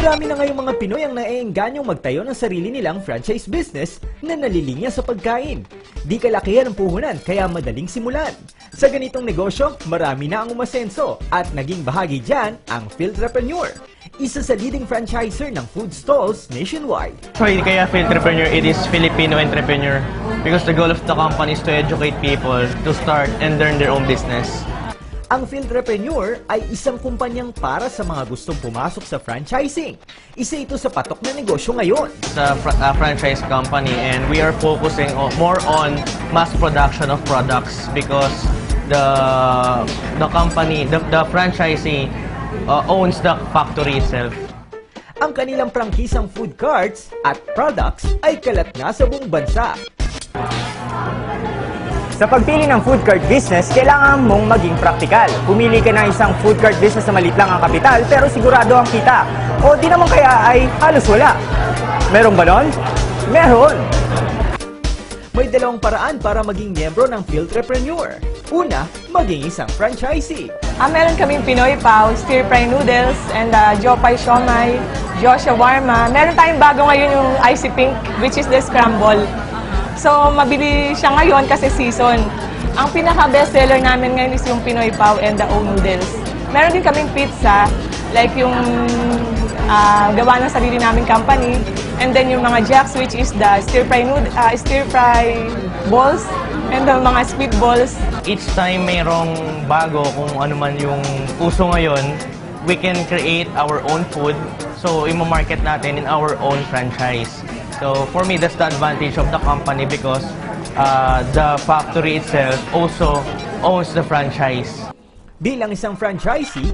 Marami na ngayong mga Pinoy ang naeenganyong magtayo ng sarili nilang franchise business na nalilinya sa pagkain. Di kalakihan ang puhunan kaya madaling simulan. Sa ganitong negosyo, marami na ang umasenso at naging bahagi dyan ang Filtrepreneur, isa sa leading franchisor ng food stalls nationwide. So kaya Filtrepreneur, it is Filipino entrepreneur because the goal of the company is to educate people to start and learn their own business. Ang Filtrepreneur ay isang kumpanyang para sa mga gustong pumasok sa franchising. Isa ito sa patok na negosyo ngayon. It's a franchise company and we are focusing more on mass production of products because the company, the franchisee owns the factory itself. Ang kanilang prangkisang food carts at products ay kalat na sa buong bansa. Sa pagpili ng food cart business, kailangan mong maging praktikal. Pumili ka ng isang food cart business na maliit lang ang kapital pero sigurado ang kita. O di naman kaya ay halos wala. Meron ba nun? Meron! May dalawang paraan para maging miyembro ng Filtrepreneur. Una, maging isang franchisee. Meron kaming Pinoy Pao, Stir Fry Noodles, and Jopay Siomai, Joshua Warma. Meron tayong bago ngayon yung Icy Pink, which is the scramble. So, mabili siya ngayon kasi season. Ang pinaka-best seller namin ngayon is yung Pinoy Pao and the O Noodles. Meron din kaming pizza, like yung gawa ng sarili naming company. And then yung mga jacks, which is the stir-fry balls and the mga squid balls. Each time mayroong bago kung ano man yung uso ngayon, we can create our own food. So, i-market natin in our own franchise. So, for me, that's the advantage of the company because the factory itself also owns the franchise. Bilang isang franchisee,